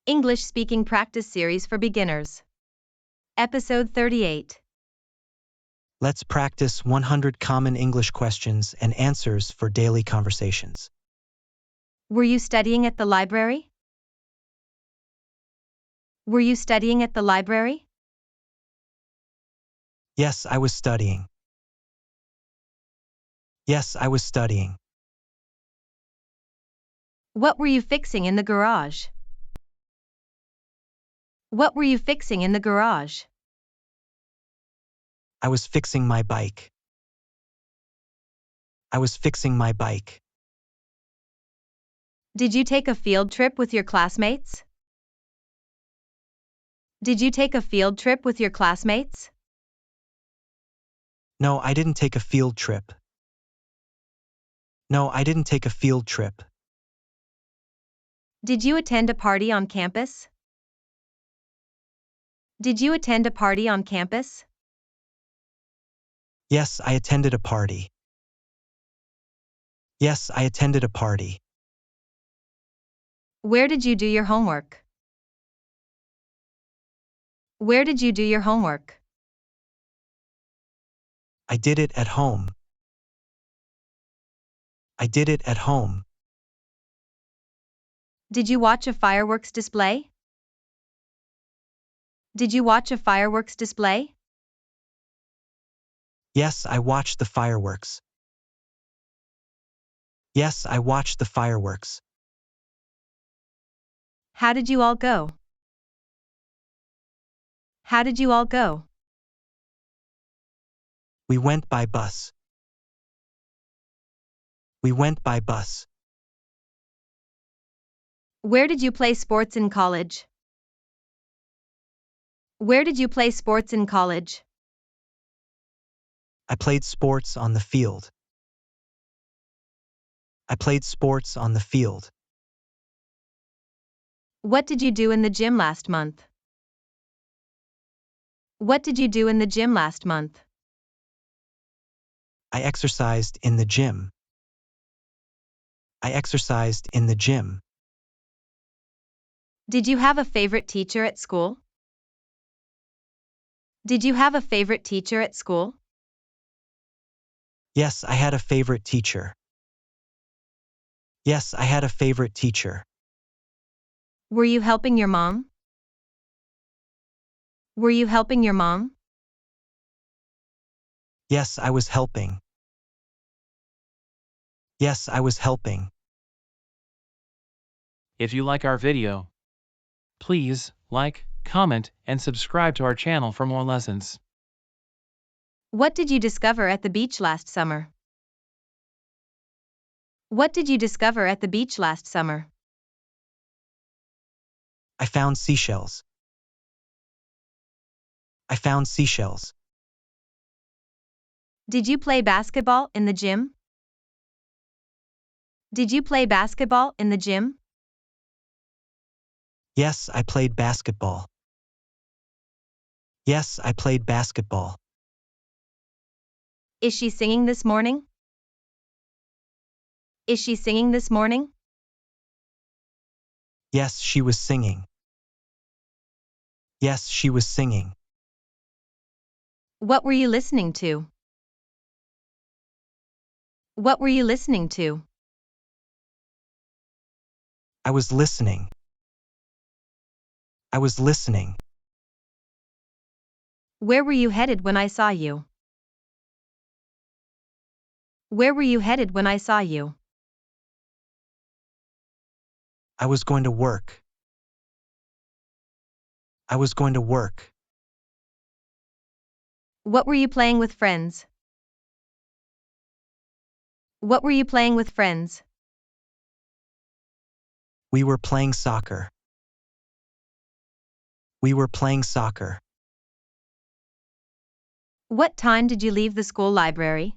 English Speaking Practice Series for Beginners. Episode 38. Let's practice 100 common English questions and answers for daily conversations. Were you studying at the library? Were you studying at the library? Yes, I was studying. Yes, I was studying. What were you fixing in the garage? What were you fixing in the garage? I was fixing my bike. I was fixing my bike. Did you take a field trip with your classmates? Did you take a field trip with your classmates? No, I didn't take a field trip. No, I didn't take a field trip. Did you attend a party on campus? Did you attend a party on campus? Yes, I attended a party. Yes, I attended a party. Where did you do your homework? Where did you do your homework? I did it at home. I did it at home. Did you watch a fireworks display? Did you watch a fireworks display? Yes, I watched the fireworks. Yes, I watched the fireworks. How did you all go? How did you all go? We went by bus. We went by bus. Where did you play sports in college? Where did you play sports in college? I played sports on the field. I played sports on the field. What did you do in the gym last month? What did you do in the gym last month? I exercised in the gym. I exercised in the gym. Did you have a favorite teacher at school? Did you have a favorite teacher at school? Yes, I had a favorite teacher. Yes, I had a favorite teacher. Were you helping your mom? Were you helping your mom? Yes, I was helping. Yes, I was helping. If you like our video, please like, comment, and subscribe to our channel for more lessons. What did you discover at the beach last summer? What did you discover at the beach last summer? I found seashells. I found seashells. Did you play basketball in the gym? Did you play basketball in the gym? Yes, I played basketball. Yes, I played basketball. Is she singing this morning? Is she singing this morning? Yes, she was singing. Yes, she was singing. What were you listening to? What were you listening to? I was listening. I was listening. Where were you headed when I saw you? Where were you headed when I saw you? I was going to work. I was going to work. What were you playing with friends? What were you playing with friends? We were playing soccer. We were playing soccer. What time did you leave the school library?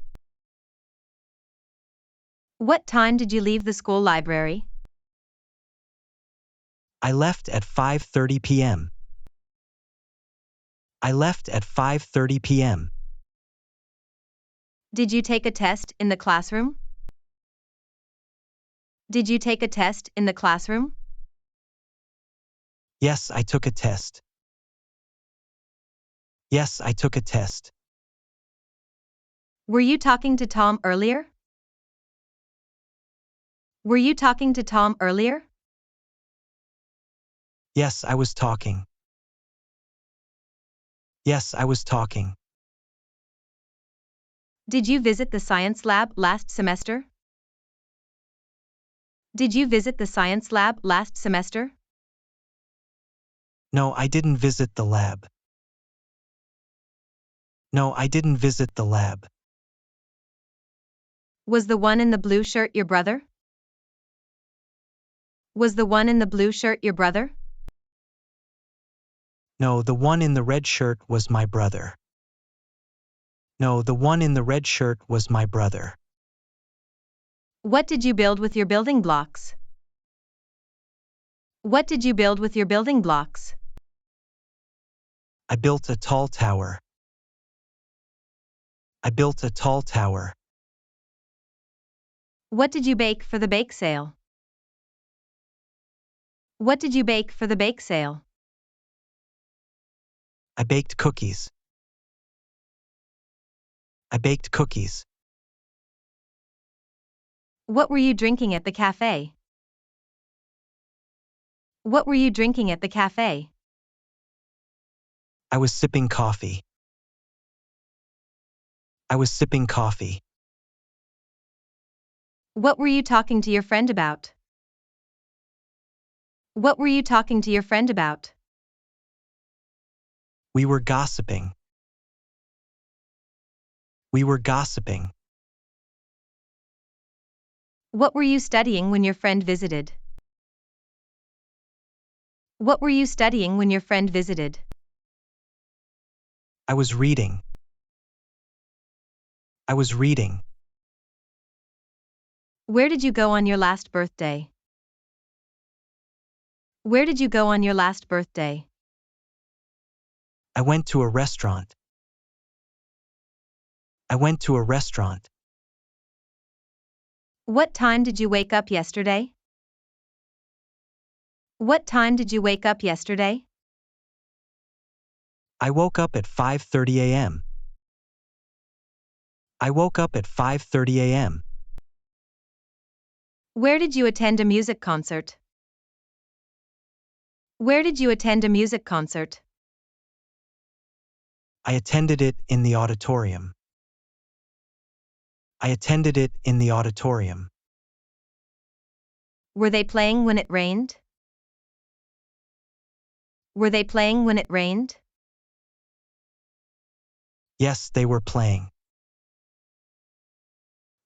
What time did you leave the school library? I left at 5:30 p.m. I left at 5:30 p.m. Did you take a test in the classroom? Did you take a test in the classroom? Yes, I took a test. Yes, I took a test. Were you talking to Tom earlier? Were you talking to Tom earlier? Yes, I was talking. Yes, I was talking. Did you visit the science lab last semester? Did you visit the science lab last semester? No, I didn't visit the lab. No, I didn't visit the lab. Was the one in the blue shirt your brother? Was the one in the blue shirt your brother? No, the one in the red shirt was my brother. No, the one in the red shirt was my brother. What did you build with your building blocks? What did you build with your building blocks? I built a tall tower. I built a tall tower. What did you bake for the bake sale? What did you bake for the bake sale? I baked cookies. I baked cookies. What were you drinking at the cafe? What were you drinking at the cafe? I was sipping coffee. I was sipping coffee. What were you talking to your friend about? What were you talking to your friend about? We were gossiping. We were gossiping. What were you studying when your friend visited? What were you studying when your friend visited? I was reading. I was reading. Where did you go on your last birthday? Where did you go on your last birthday? I went to a restaurant. I went to a restaurant. What time did you wake up yesterday? What time did you wake up yesterday? I woke up at 5:30 a.m. I woke up at 5:30 a.m. Where did you attend a music concert? Where did you attend a music concert? I attended it in the auditorium. I attended it in the auditorium. Were they playing when it rained? Were they playing when it rained? Yes, they were playing.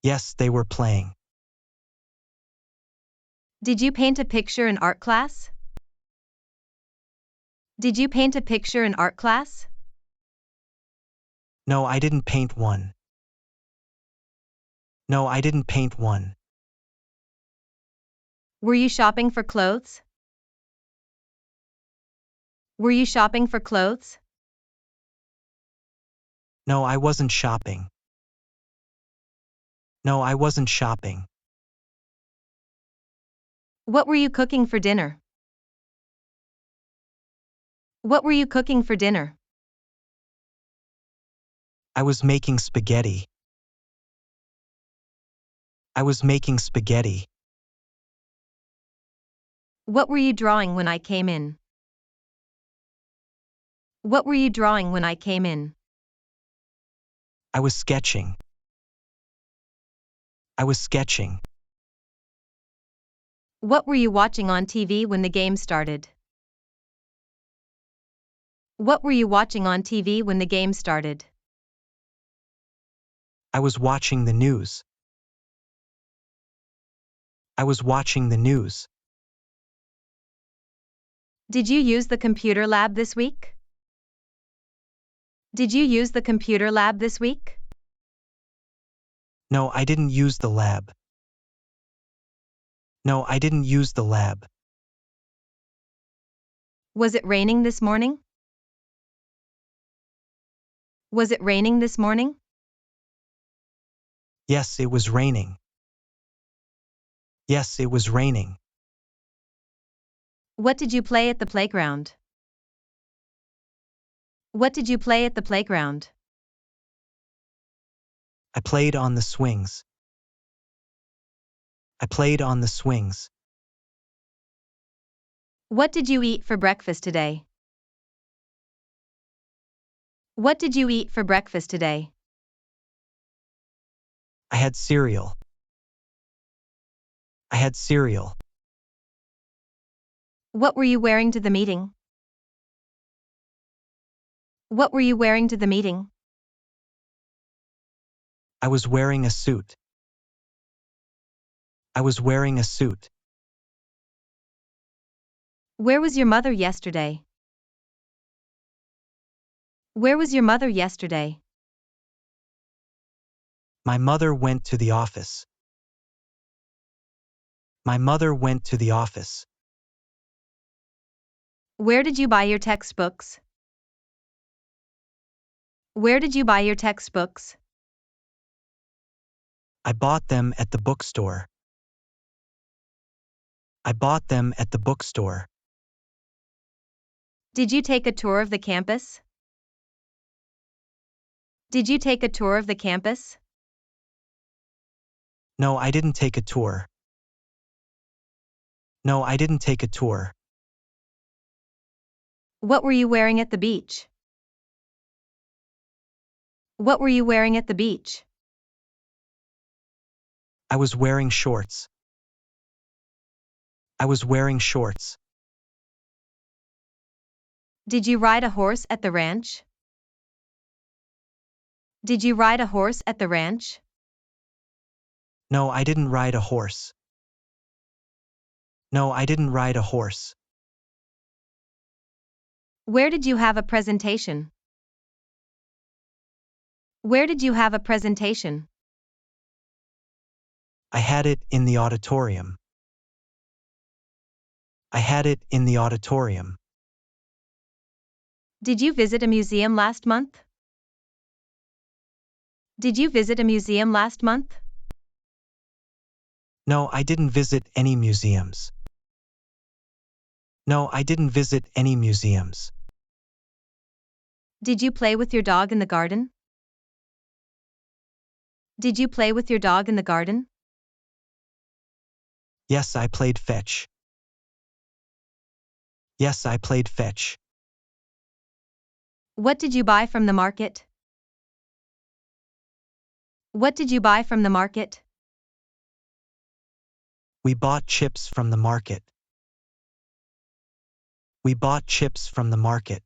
Yes, they were playing. Did you paint a picture in art class? Did you paint a picture in art class? No, I didn't paint one. No, I didn't paint one. Were you shopping for clothes? Were you shopping for clothes? No, I wasn't shopping. No, I wasn't shopping. What were you cooking for dinner? What were you cooking for dinner? I was making spaghetti. I was making spaghetti. What were you drawing when I came in? What were you drawing when I came in? I was sketching. I was sketching. What were you watching on TV when the game started? What were you watching on TV when the game started? I was watching the news. I was watching the news. Did you use the computer lab this week? Did you use the computer lab this week? No, I didn't use the lab. No, I didn't use the lab. Was it raining this morning? Was it raining this morning? Yes, it was raining. Yes, it was raining. What did you play at the playground? What did you play at the playground? I played on the swings. I played on the swings. What did you eat for breakfast today? What did you eat for breakfast today? I had cereal. I had cereal. What were you wearing to the meeting? What were you wearing to the meeting? I was wearing a suit. I was wearing a suit. Where was your mother yesterday? Where was your mother yesterday? My mother went to the office. My mother went to the office. Where did you buy your textbooks? Where did you buy your textbooks? I bought them at the bookstore. I bought them at the bookstore. Did you take a tour of the campus? Did you take a tour of the campus? No, I didn't take a tour. No, I didn't take a tour. What were you wearing at the beach? What were you wearing at the beach? I was wearing shorts. I was wearing shorts. Did you ride a horse at the ranch? Did you ride a horse at the ranch? No, I didn't ride a horse. No, I didn't ride a horse. Where did you have a presentation? Where did you have a presentation? I had it in the auditorium. I had it in the auditorium. Did you visit a museum last month? Did you visit a museum last month? No, I didn't visit any museums. No, I didn't visit any museums. Did you play with your dog in the garden? Did you play with your dog in the garden? Yes, I played fetch. Yes, I played fetch. What did you buy from the market? What did you buy from the market? We bought chips from the market. We bought chips from the market.